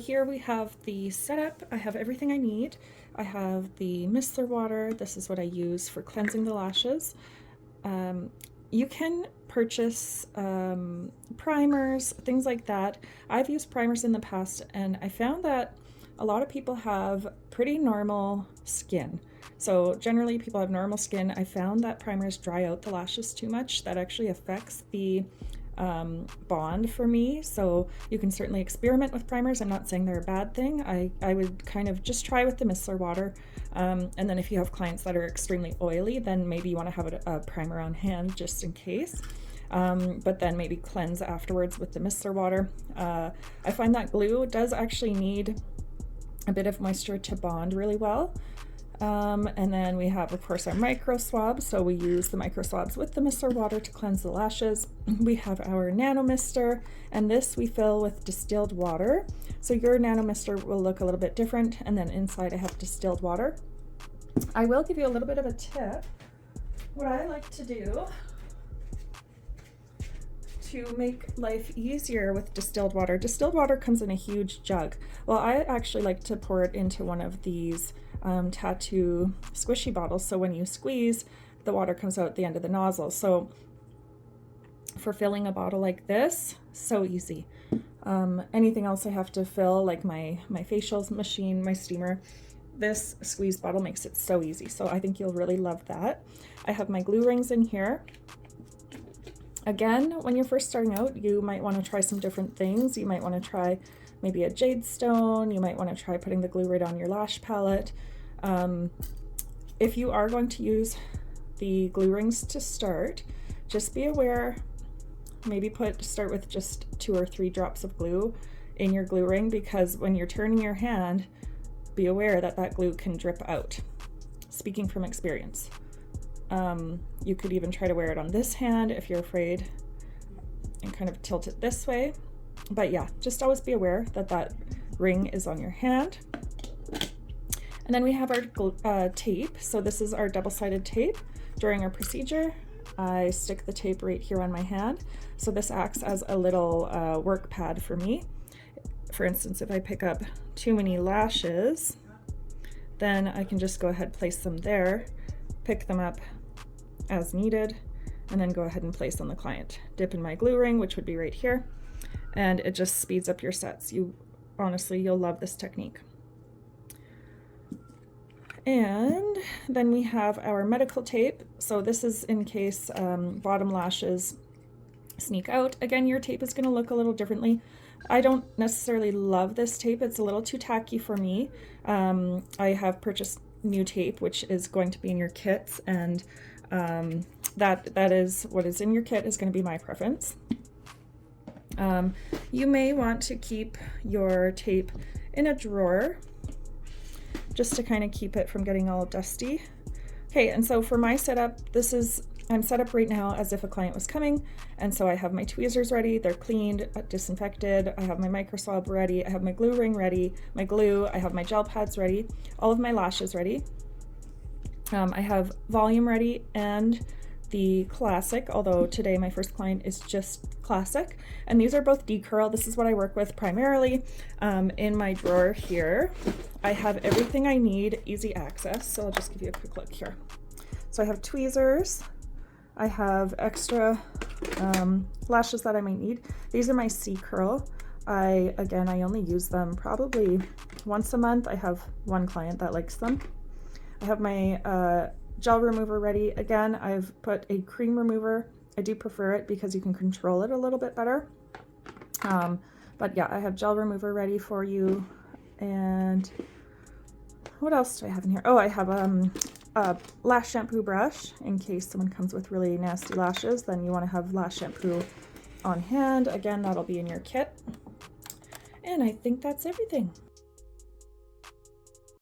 here we have the setup. I have everything I need. I have the micellar water. This is what I use for cleansing the lashes. You can purchase primers, things like that. I've used primers in the past, and I found that a lot of people have pretty normal skin. So generally people have normal skin. I found that primers dry out the lashes too much. That actually affects the bond for me. So you can certainly experiment with primers. I'm not saying they're a bad thing. I would kind of just try with the micellar water. And then if you have clients that are extremely oily, then maybe you want to have a primer on hand just in case. But then maybe cleanse afterwards with the micellar water. I find that glue does actually need a bit of moisture to bond really well. And then we have, of course, our micro swabs. So we use the micro swabs with the micellar water to cleanse the lashes. We have our nano mister, and this we fill with distilled water. So your nano mister will look a little bit different. And then inside I have distilled water. I will give you a little bit of a tip. What I like to do to make life easier with distilled water comes in a huge jug. Well, I actually like to pour it into one of these tattoo squishy bottles, so when you squeeze, the water comes out at the end of the nozzle. So for filling a bottle like this, so easy. Anything else I have to fill, like my facials machine, my steamer, this squeeze bottle makes it so easy. So I think you'll really love that. I have my glue rings in here. Again, when you're first starting out, you might want to try some different things. You might want to try maybe a jade stone. You might want to try putting the glue right on your lash palette. If you are going to use the glue rings to start, just be aware, maybe start with just 2 or 3 drops of glue in your glue ring, because when you're turning your hand, be aware that that glue can drip out. Speaking from experience. You could even try to wear it on this hand if you're afraid, and kind of tilt it this way. But yeah, just always be aware that that ring is on your hand. And then we have our tape. So this is our double-sided tape. During our procedure, I stick the tape right here on my hand. So this acts as a little work pad for me. For instance, if I pick up too many lashes, then I can just go ahead, place them there, pick them up as needed, and then go ahead and place on the client. Dip in my glue ring, which would be right here, and it just speeds up your sets. Honestly, you'll love this technique. And then we have our medical tape. So this is in case bottom lashes sneak out. Again, your tape is going to look a little differently. I don't necessarily love this tape. It's a little too tacky for me. I have purchased new tape, which is going to be in your kits, and that is what is in your kit is going to be my preference. You may want to keep your tape in a drawer just to kind of keep it from getting all dusty. Okay, and so for my setup, I'm set up right now as if a client was coming, and so I have my tweezers ready, they're cleaned, disinfected, I have my micro swab ready, I have my glue ring ready, my glue, I have my gel pads ready, all of my lashes ready. I have volume ready and the classic, although today my first client is just classic, and these are both decurl. This is what I work with primarily. In my drawer here, I have everything I need, easy access, so I'll just give you a quick look here. So I have tweezers, I have extra lashes that I might need. These are my C-curl. I only use them probably once a month. I have one client that likes them. I have my gel remover ready. Again, I've put a cream remover. I do prefer it because you can control it a little bit better. But yeah, I have gel remover ready for you. And what else do I have in here? Oh, I have a lash shampoo brush in case someone comes with really nasty lashes. Then you want to have lash shampoo on hand. Again, that'll be in your kit. And I think that's everything.